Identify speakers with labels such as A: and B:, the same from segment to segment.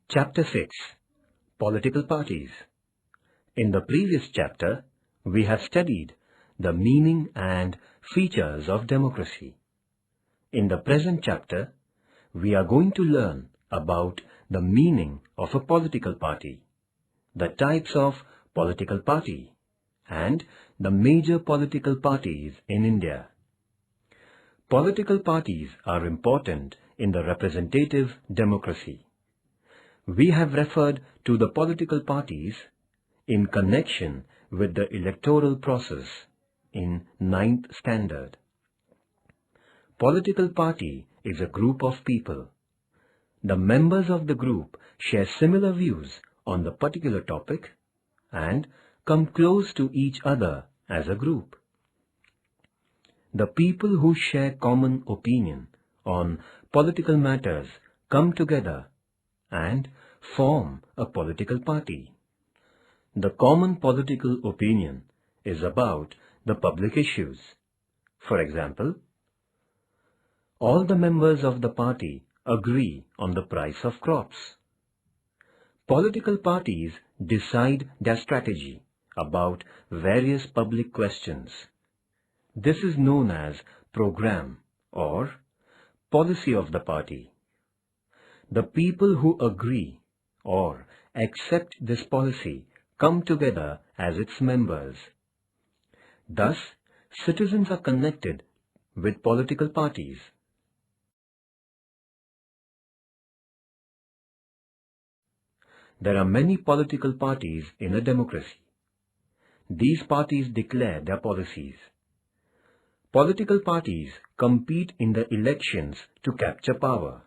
A: Chapter 6. Political Parties. In the previous chapter, we have studied the meaning and features of democracy. In the present chapter, we are going to learn about the meaning of a political party, the types of political party, and the major political parties in India. Political parties are important in the representative democracy. We have referred to the political parties in connection with the electoral process in 9th standard. Political party is a group of people. The members of the group share similar views on the particular topic and come close to each other as a group. The people who share common opinion on political matters come together and form a political party. The common political opinion is about the public issues. For example, all the members of the party agree on the price of crops. Political parties decide their strategy about various public questions. This is known as program or policy of the party. The people who agree or accept this policy come together as its members. Thus, citizens are connected with political parties. There are many political parties in a democracy. These parties declare their policies. Political parties compete in the elections to capture power.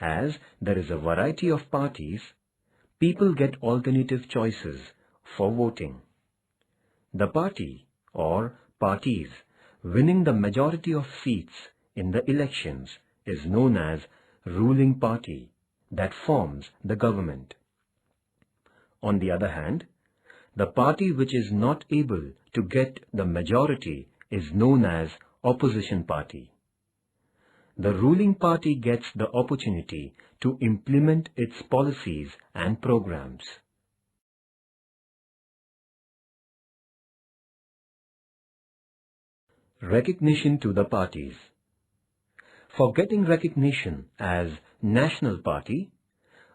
A: As there is a variety of parties, people get alternative choices for voting. The party or parties winning the majority of seats in the elections is known as ruling party that forms the government. On the other hand, the party which is not able to get the majority is known as opposition party. The ruling party gets the opportunity to implement its policies and programs. Recognition to the parties. For getting recognition as national party,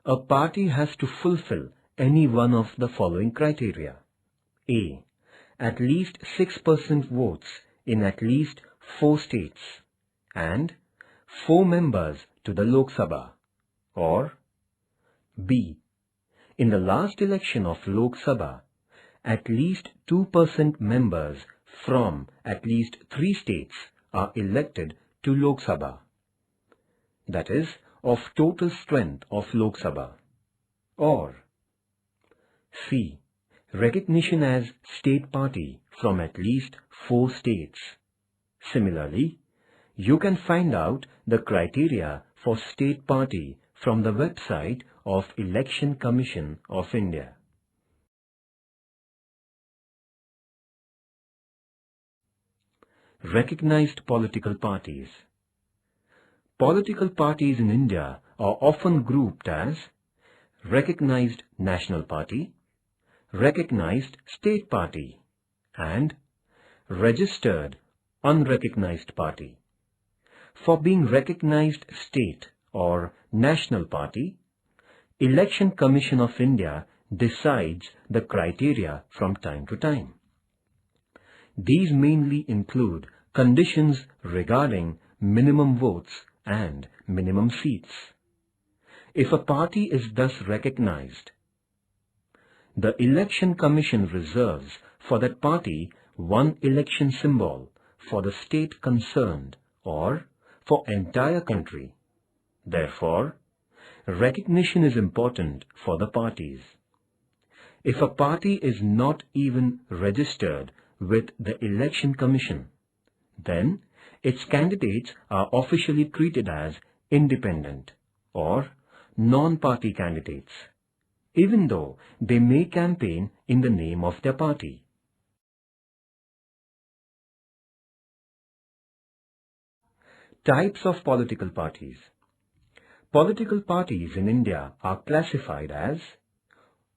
A: a party has to fulfill any one of the following criteria. A. At least 6% votes in at least 4 states and 4 members to the Lok Sabha. Or B. In the last election of Lok Sabha, at least 2% members from at least 3 states are elected to Lok Sabha. That is, of total strength of Lok Sabha. Or C. Recognition as state party from at least 4 states. Similarly, you can find out the criteria for state party from the website of Election Commission of India. Recognized political parties. Political parties in India are often grouped as Recognized National Party, Recognized State Party, and Registered Unrecognized Party. For being recognized state or national party, Election Commission of India decides the criteria from time to time. These mainly include conditions regarding minimum votes and minimum seats. If a party is thus recognized, the Election Commission reserves for that party one election symbol for the state concerned or for entire country. Therefore, recognition is important for the parties. If a party is not even registered with the Election Commission, then its candidates are officially treated as independent or non-party candidates, even though they may campaign in the name of their party. Types of political parties. Political parties in India are classified as,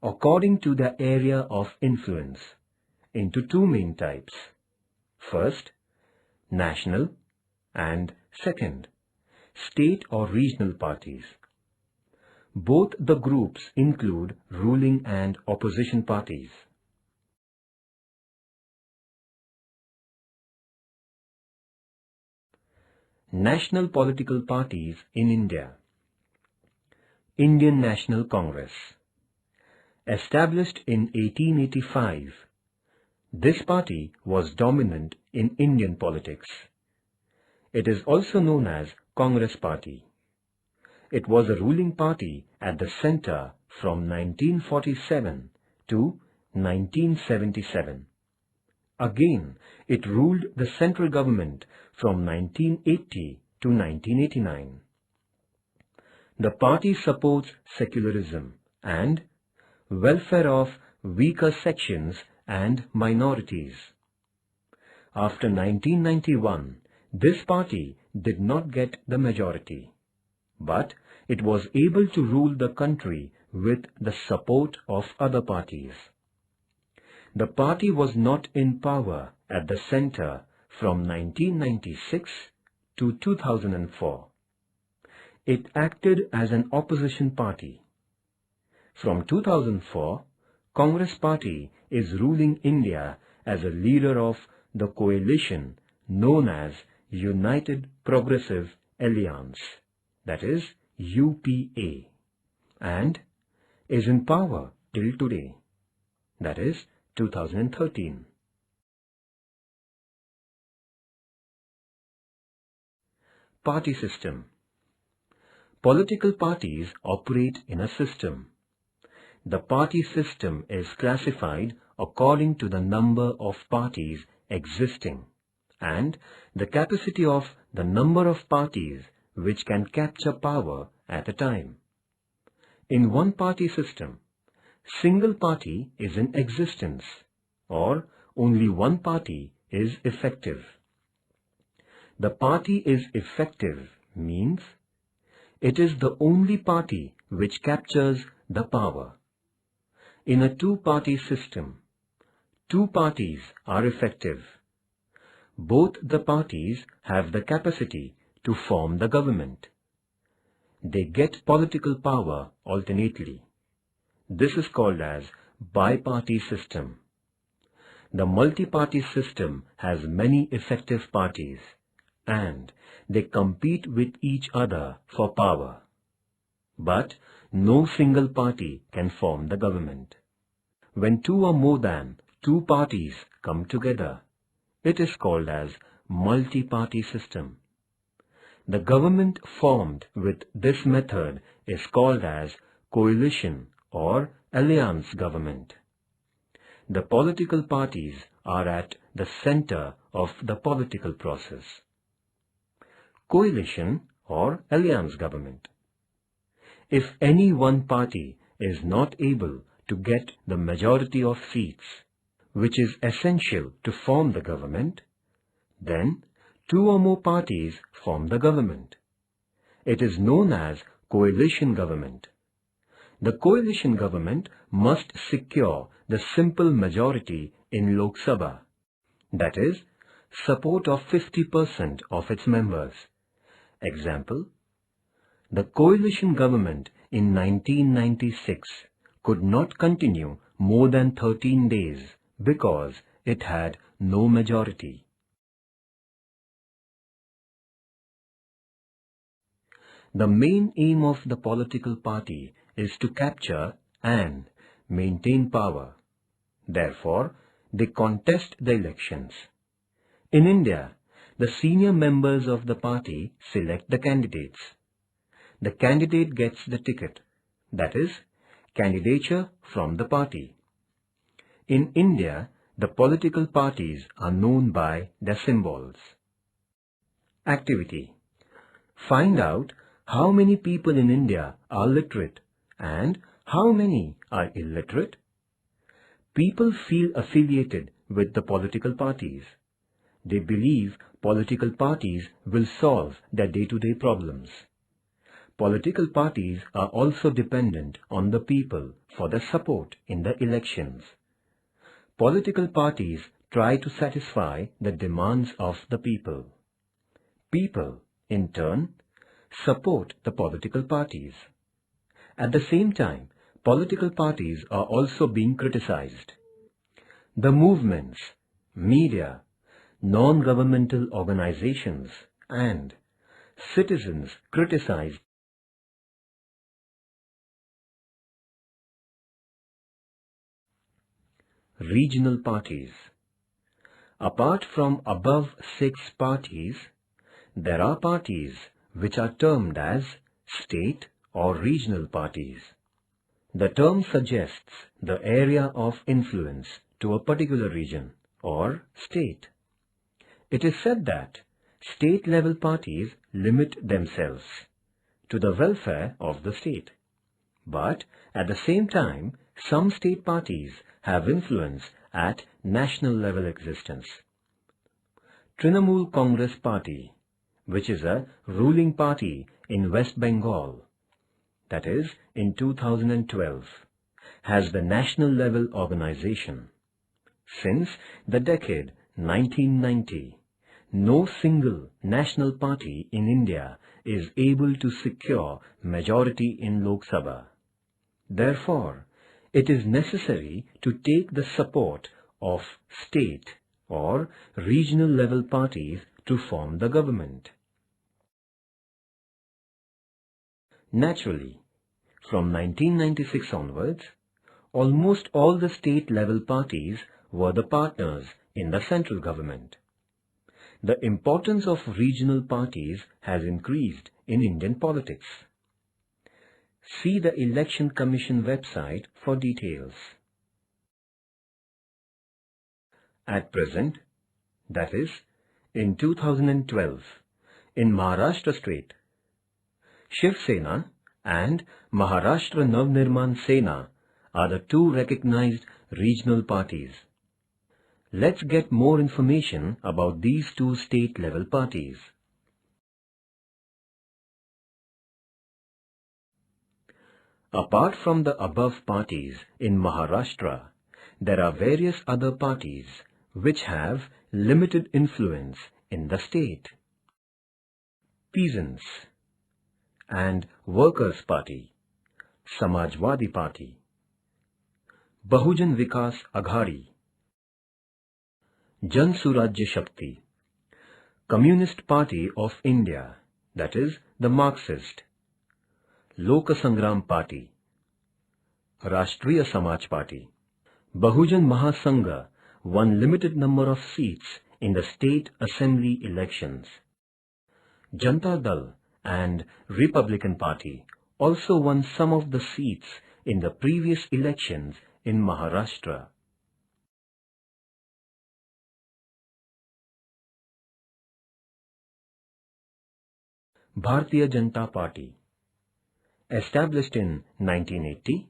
A: according to their area of influence, into two main types. First, national, and second, state or regional parties. Both the groups include ruling and opposition parties. National political parties in India. Indian National Congress. Established in 1885, this party was dominant in Indian politics. It is also known as Congress Party. It was a ruling party at the centre from 1947 to 1977. Again, it ruled the central government from 1980 to 1989. The party supports secularism and welfare of weaker sections and minorities. After 1991, this party did not get the majority, but it was able to rule the country with the support of other parties. The party was not in power at the centre from 1996 to 2004. It acted as an opposition party. From 2004, Congress Party is ruling India as a leader of the coalition known as United Progressive Alliance, that is UPA, and is in power till today, that is 2013. Party system. Political parties operate in a system. The party system is classified according to the number of parties existing and the capacity of the number of parties which can capture power at a time. In one-party system, single party is in existence or only one party is effective. The party is effective means it is the only party which captures the power. In a two-party system, two parties are effective. Both the parties have the capacity to form the government. They get political power alternately. This is called as bi-party system. The multi-party system has many effective parties and they compete with each other for power. But no single party can form the government. When two or more than two parties come together, it is called as multi-party system. The government formed with this method is called as coalition or alliance government. The political parties are at the center of the political process. Coalition or alliance government. If any one party is not able to get the majority of seats, which is essential to form the government, then two or more parties form the government. It is known as coalition government. The coalition government must secure the simple majority in Lok Sabha, that is, support of 50% of its members. Example, the coalition government in 1996 could not continue more than 13 days because it had no majority. The main aim of the political party is to capture and maintain power. Therefore, they contest the elections. In India, the senior members of the party select the candidates. The candidate gets the ticket, that is, candidature from the party. In India, the political parties are known by their symbols. Activity. Find out how many people in India are literate and how many are illiterate. People feel affiliated with the political parties. They believe political parties will solve their day-to-day problems. Political parties are also dependent on the people for their support in the elections. Political parties try to satisfy the demands of the people. People, in turn, support the political parties. At the same time, political parties are also being criticized. The movements, media, non-governmental organizations, and citizens criticize regional parties. Apart from above 6 parties, there are parties which are termed as state or regional parties. The term suggests the area of influence to a particular region or state. It is said that state-level parties limit themselves to the welfare of the state. But at the same time, some state parties have influence at national level existence. Trinamool Congress Party, which is a ruling party in West Bengal, that is in 2012, has the national level organization. Since the decade 1990, no single national party in India is able to secure majority in Lok Sabha. Therefore, it is necessary to take the support of state or regional level parties to form the government. Naturally, from 1996 onwards, almost all the state-level parties were the partners in the central government. The importance of regional parties has increased in Indian politics. See the Election Commission website for details. At present, that is, in 2012, in Maharashtra state, Shiv Sena and Maharashtra Nirman Sena are the two recognized regional parties. Let's get more information about these two state-level parties. Apart from the above parties in Maharashtra, there are various other parties which have limited influence in the state. Peasants and Workers' Party, Samajwadi Party, Bahujan Vikas Aghadi, Jan Surajya Shakti, Communist Party of India, that is the Marxist, Loka Sangram Party, Rashtriya Samaj Party. Bahujan Mahasangha won limited number of seats in the state assembly elections. Janata Dal and Republican Party also won some of the seats in the previous elections in Maharashtra. Bharatiya Janata Party. Established in 1980,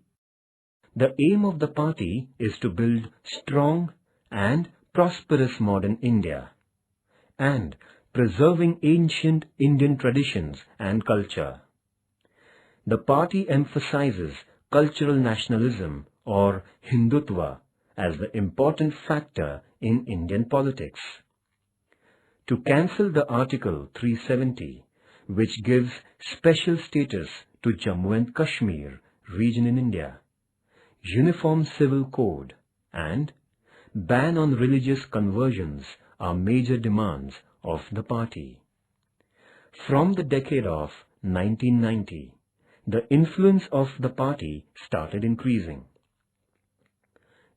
A: the aim of the party is to build strong and prosperous modern India and preserving ancient Indian traditions and culture. The party emphasizes cultural nationalism or Hindutva as the important factor in Indian politics. To cancel the Article 370, which gives special status to Jammu and Kashmir region in India, Uniform Civil Code and ban on religious conversions are major demands of the party. From the decade of 1990, the influence of the party started increasing.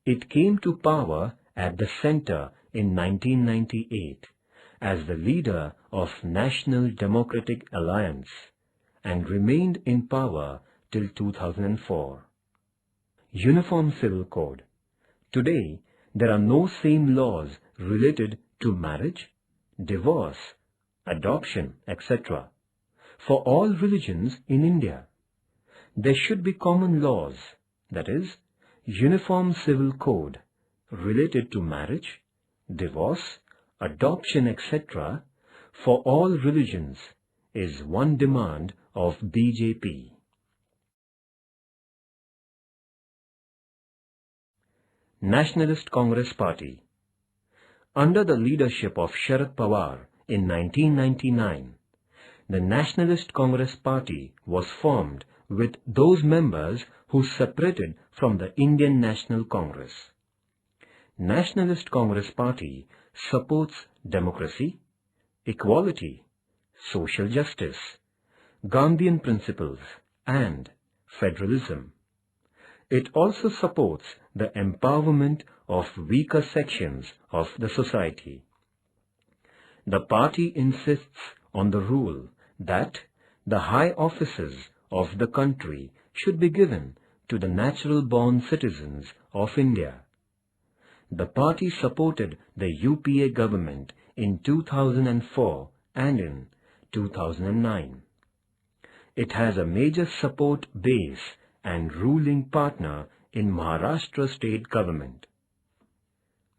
A: It came to power at the center in 1998 as the leader of National Democratic Alliance and remained in power till 2004. Uniform Civil Code. Today, there are no same laws related to marriage, divorce, adoption, etc. for all religions in India. There should be common laws, that is, Uniform Civil Code related to marriage, divorce, adoption, etc. for all religions is one demand of BJP. Nationalist Congress Party. Under the leadership of Sharad Pawar in 1999, the Nationalist Congress Party was formed with those members who separated from the Indian National Congress. Nationalist Congress Party supports democracy, equality, social justice, Gandhian Principles and Federalism. It also supports the empowerment of weaker sections of the society. The party insists on the rule that the high offices of the country should be given to the natural-born citizens of India. The party supported the UPA government in 2004 and in 2009. It has a major support base and ruling partner in Maharashtra state government.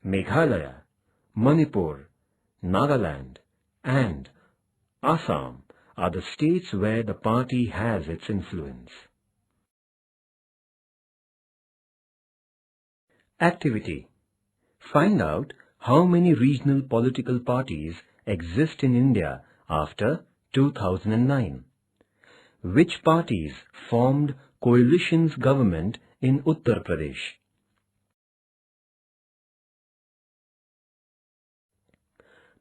A: Meghalaya, Manipur, Nagaland and Assam are the states where the party has its influence. Activity. Find out how many regional political parties exist in India after 2009. Which parties formed coalition's government in Uttar Pradesh?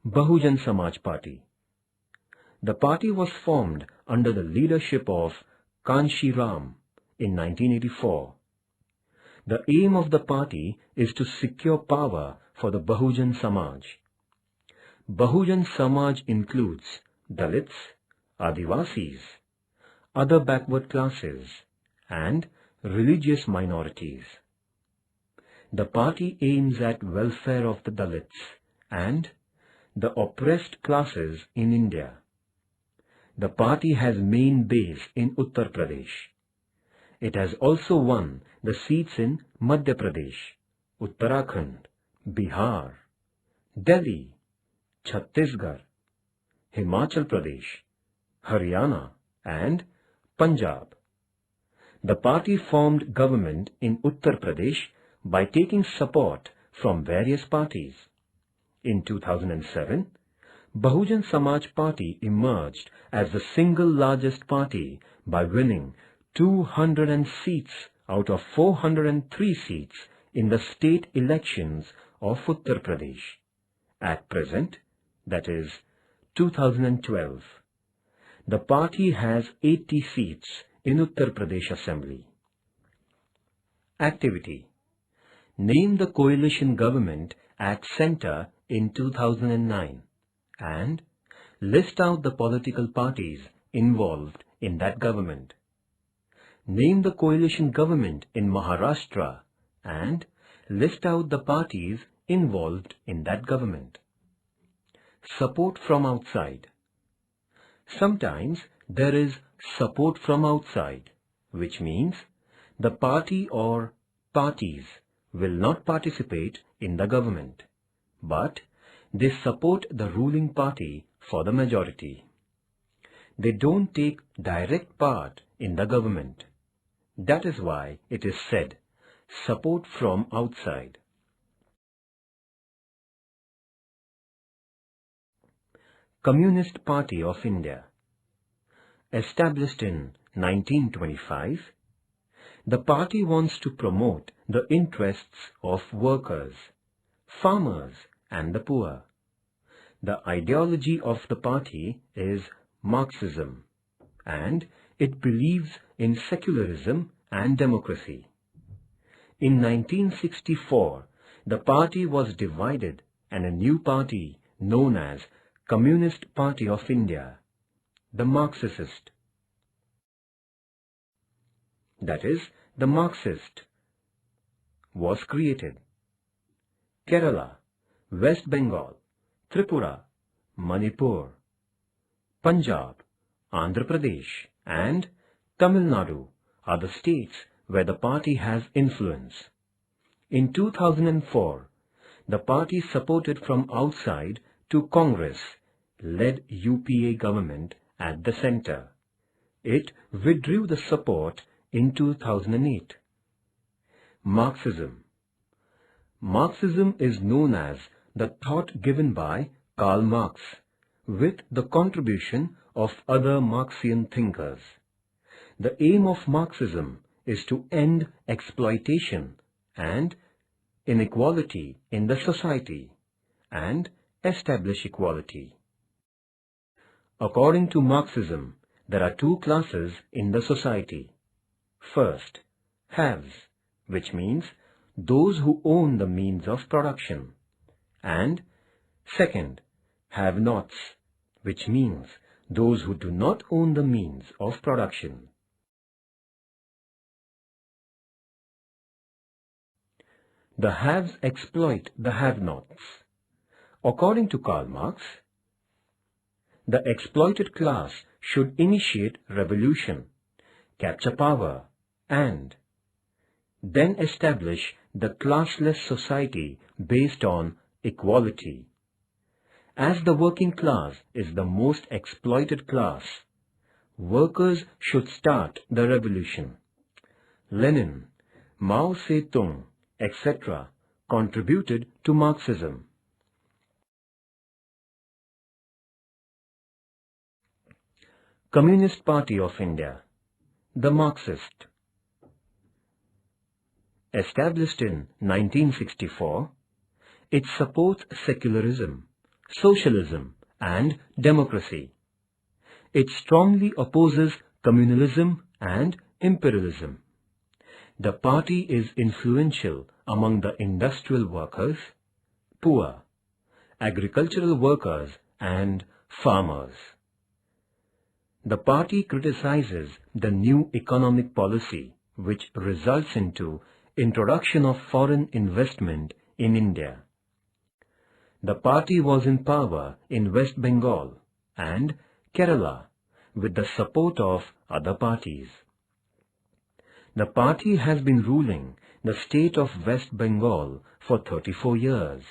A: Bahujan Samaj Party. The party was formed under the leadership of Kanshi Ram in 1984. The aim of the party is to secure power for the Bahujan Samaj. Bahujan Samaj includes Dalits, Adivasis, other backward classes, and religious minorities. The party aims at welfare of the Dalits and the oppressed classes in India. The party has main base in Uttar Pradesh. It has also won the seats in Madhya Pradesh, Uttarakhand, Bihar, Delhi, Chhattisgarh, Himachal Pradesh, Haryana and Punjab. The party formed government in Uttar Pradesh by taking support from various parties. In 2007, Bahujan Samaj Party emerged as the single largest party by winning 200 seats out of 403 seats in the state elections of Uttar Pradesh. At present, that is 2012, the party has 80 seats in Uttar Pradesh Assembly. Activity. Name the coalition government at centre in 2009 and list out the political parties involved in that government. Name the coalition government in Maharashtra and list out the parties involved in that government. Support from outside. Sometimes there is support from outside, which means the party or parties will not participate in the government, but they support the ruling party for the majority. They don't take direct part in the government. That is why it is said, support from outside. Communist Party of India. Established in 1925, the party wants to promote the interests of workers, farmers and the poor. The ideology of the party is Marxism, and it believes in secularism and democracy. In 1964, the party was divided and a new party known as Communist Party of India, the Marxist, that is, the Marxist, was created. Kerala, West Bengal, Tripura, Manipur, Punjab, Andhra Pradesh and Tamil Nadu are the states where the party has influence. In 2004, the party supported from outside to Congress-led UPA government at the center. It withdrew the support in 2008. Marxism. Marxism is known as the thought given by Karl Marx, with the contribution of other Marxian thinkers. The aim of Marxism is to end exploitation and inequality in the society and establish equality. According to Marxism, there are two classes in the society. First, haves, which means those who own the means of production, and second, have-nots, which means those who do not own the means of production. The haves exploit the have-nots. According to Karl Marx, the exploited class should initiate revolution, capture power, and then establish the classless society based on equality. As the working class is the most exploited class, workers should start the revolution. Lenin, Mao Zedong, etc. contributed to Marxism. Communist Party of India, the Marxist. Established in 1964, it supports secularism, socialism and democracy. It strongly opposes communalism and imperialism. The party is influential among the industrial workers, poor, agricultural workers and farmers. The party criticizes the new economic policy which results into introduction of foreign investment in India. The party was in power in West Bengal and Kerala with the support of other parties. The party has been ruling the state of West Bengal for 34 years,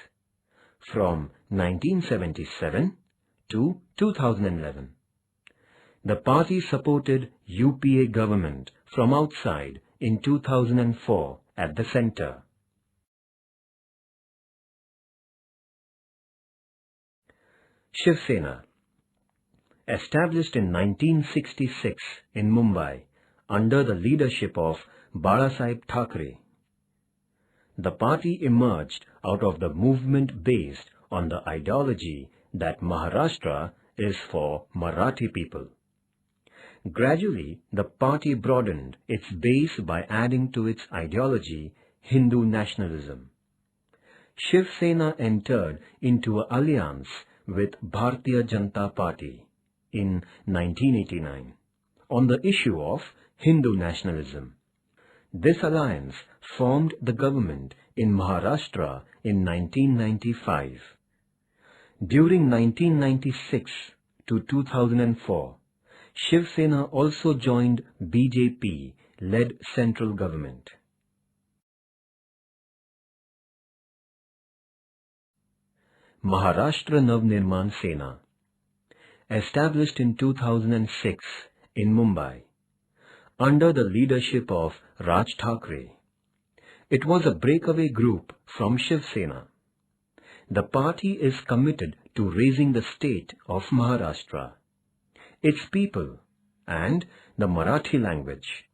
A: from 1977 to 2011. The party supported UPA government from outside in 2004 at the center. Shiv Sena. Established in 1966 in Mumbai under the leadership of Balasaheb Thackeray. The party emerged out of the movement based on the ideology that Maharashtra is for Marathi people. Gradually, the party broadened its base by adding to its ideology Hindu nationalism. Shiv Sena entered into an alliance with Bharatiya Janata Party in 1989 on the issue of Hindu nationalism. This alliance formed the government in Maharashtra in 1995. During 1996 to 2004, Shiv Sena also joined BJP-led central government. Maharashtra Nirman Sena. Established in 2006 in Mumbai, under the leadership of Raj Thackeray. It was a breakaway group from Shiv Sena. The party is committed to raising the state of Maharashtra, its people and the Marathi language.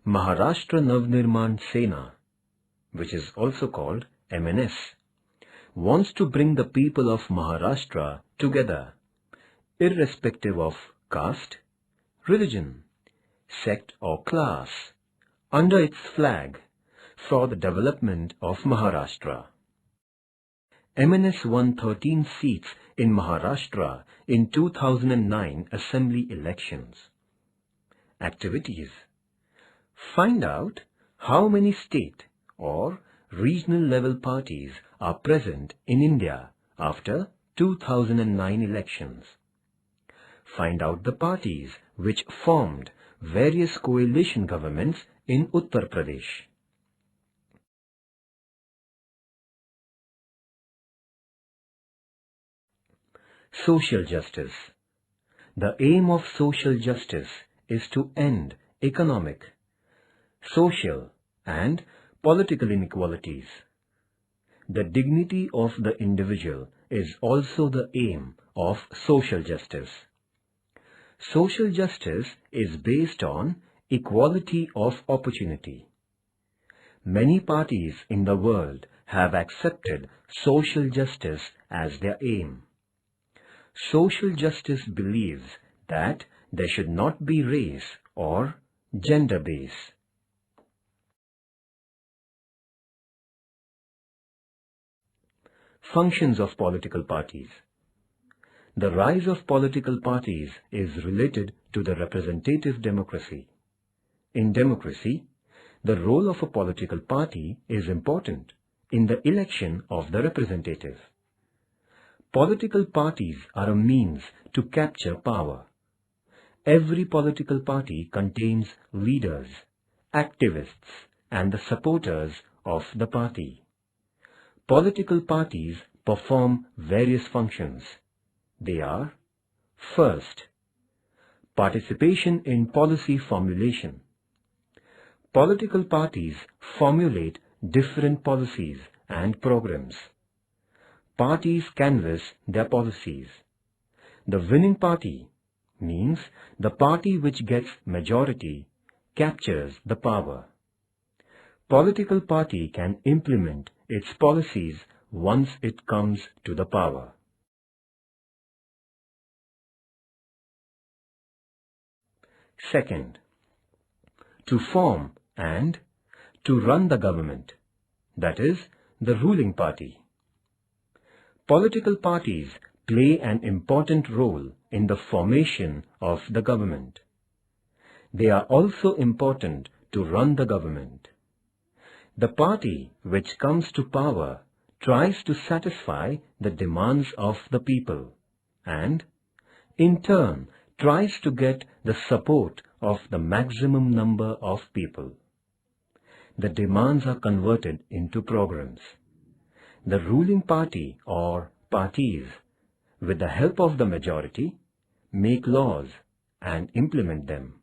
A: Maharashtra Nirman Sena, which is also called MNS, wants to bring the people of Maharashtra together, irrespective of caste, religion, sect or class, under its flag for the development of Maharashtra. MNS won 13 seats in Maharashtra in 2009 Assembly elections. Activities. Find out how many state or regional level parties are present in India after 2009 elections. Find out the parties which formed various coalition governments in Uttar Pradesh. Social justice. The aim of social justice is to end economic, social, and political inequalities. The dignity of the individual is also the aim of social justice. Social justice is based on equality of opportunity. Many parties in the world have accepted social justice as their aim. Social justice believes that there should not be race or gender base. Functions of political parties. The rise of political parties is related to the representative democracy. In democracy, the role of a political party is important in the election of the representative. Political parties are a means to capture power. Every political party contains leaders, activists, and the supporters of the party. Political parties perform various functions. They are: first, participation in policy formulation. Political parties formulate different policies and programs. Parties canvass their policies. The winning party means the party which gets majority captures the power. Political party can implement its policies once it comes to the power. Second, to form and to run the government, that is, the ruling party. Political parties play an important role in the formation of the government. They are also important to run the government. The party which comes to power tries to satisfy the demands of the people and, in turn, tries to get the support of the maximum number of people. The demands are converted into programs. The ruling party or parties, with the help of the majority, make laws and implement them.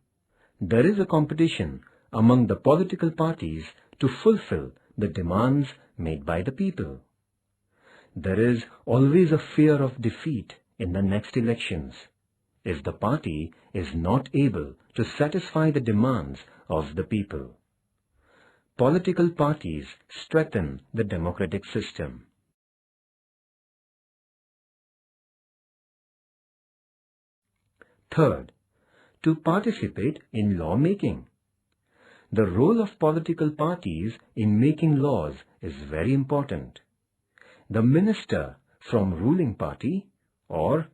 A: There is a competition among the political parties to fulfill the demands made by the people. There is always a fear of defeat in the next elections if the party is not able to satisfy the demands of the people. Political parties strengthen the democratic system. Third, to participate in lawmaking. The role of political parties in making laws is very important. The minister from ruling party or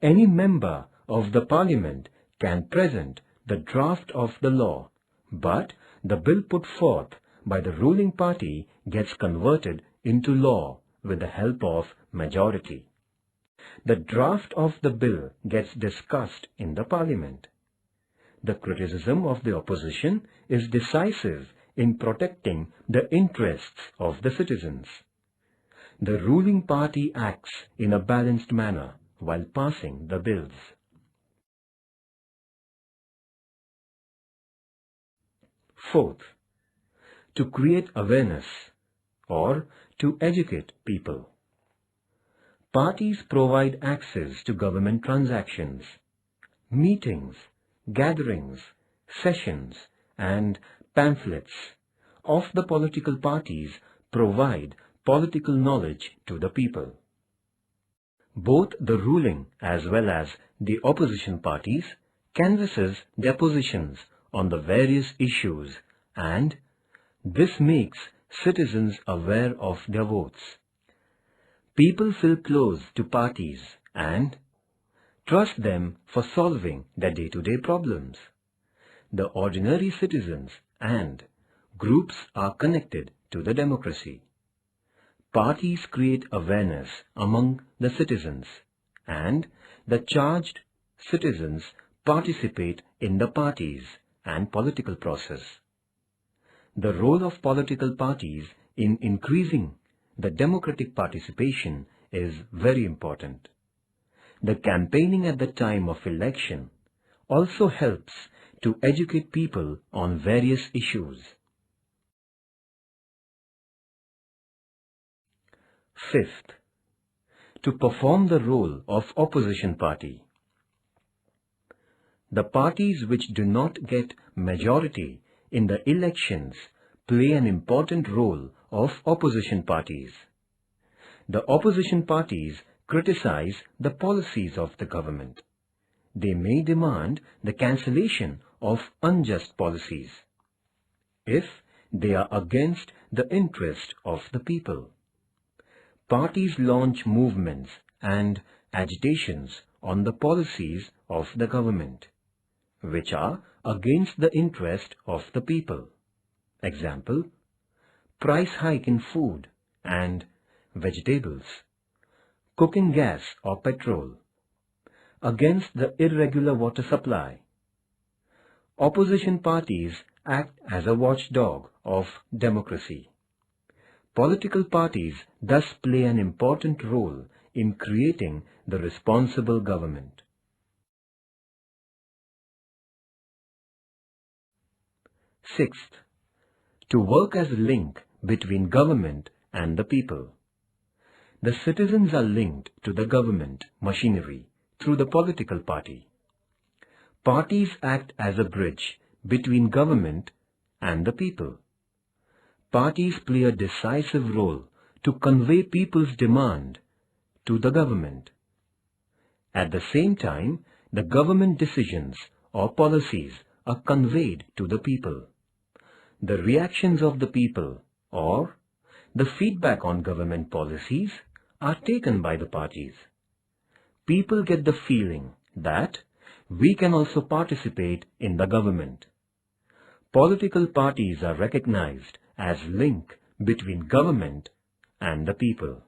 A: any member of the parliament can present the draft of the law, but the bill put forth by the ruling party gets converted into law with the help of majority. The draft of the bill gets discussed in the parliament. The criticism of the opposition is decisive in protecting the interests of the citizens. The ruling party acts in a balanced manner while passing the bills. Fourth, to create awareness or to educate people. Parties provide access to government transactions, meetings, gatherings, sessions, and pamphlets of the political parties provide political knowledge to the people. Both the ruling as well as the opposition parties canvasses their positions on the various issues, and this makes citizens aware of their votes. People feel close to parties and trust them for solving their day-to-day problems. The ordinary citizens and groups are connected to the democracy. Parties create awareness among the citizens, and the charged citizens participate in the parties and political process. The role of political parties in increasing the democratic participation is very important. the campaigning at the time of election also helps to educate people on various issues. Fifth, to perform the role of opposition party. The parties which do not get majority in the elections play an important role of opposition parties. The opposition parties criticize the policies of the government. They may demand the cancellation of unjust policies if they are against the interest of the people. Parties launch movements and agitations on the policies of the government, which are against the interest of the people. Example, price hike in food and vegetables, cooking gas or petrol, against the irregular water supply. Opposition parties act as a watchdog of democracy. Political parties thus play an important role in creating the responsible government. Sixth, to work as a link between government and the people. The citizens are linked to the government machinery through the political party. Parties act as a bridge between government and the people. Parties play a decisive role to convey people's demand to the government. At the same time, the government decisions or policies are conveyed to the people. The reactions of the people or the feedback on government policies are taken by the parties. People get the feeling that we can also participate in the government. Political parties are recognized as link between government and the people.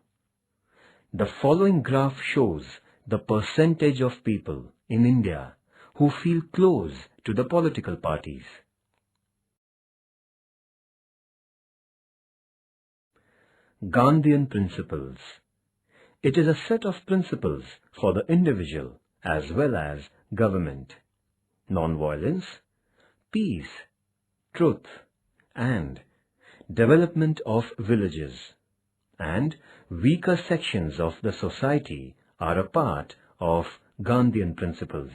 A: The following graph shows the percentage of people in India who feel close to the political parties. Gandhian Principles. It is a set of principles for the individual as well as government. Non-violence, peace, truth, and development of villages and weaker sections of the society are a part of Gandhian principles.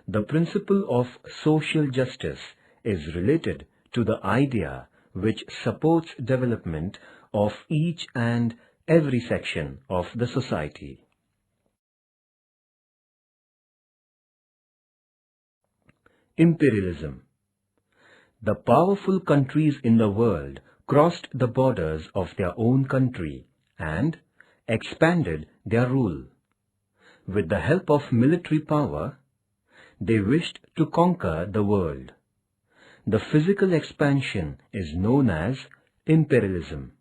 A: The principle of social justice is related to the idea which supports development of each and every section of the society. Imperialism. The powerful countries in the world crossed the borders of their own country and expanded their rule. With the help of military power, they wished to conquer the world. The physical expansion is known as imperialism.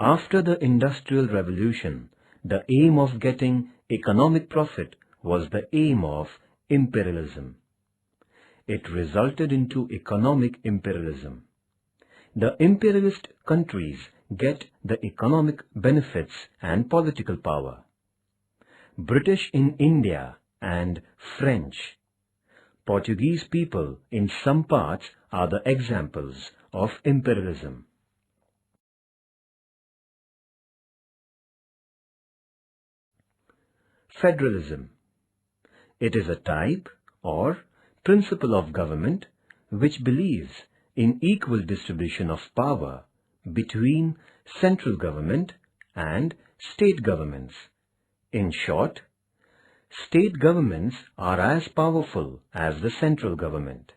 A: After the Industrial Revolution, the aim of getting economic profit was the aim of imperialism. It resulted into economic imperialism. The imperialist countries get the economic benefits and political power. British in India and French, Portuguese people in some parts are the examples of imperialism. Federalism. It is a type or principle of government which believes in equal distribution of power between central government and state governments. In short, state governments are as powerful as the central government.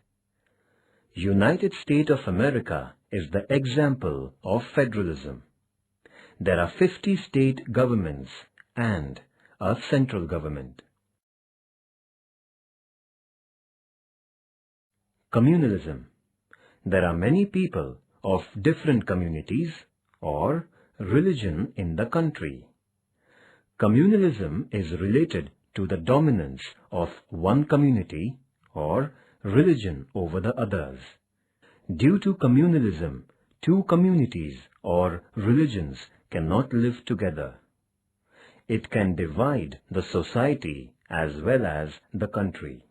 A: United States of America is the example of federalism. There are 50 state governments and a central government. Communalism. There are many people of different communities or religion in the country. Communalism is related to the dominance of one community or religion over the others. Due to communalism, two communities or religions cannot live together. it can divide the society as well as the country.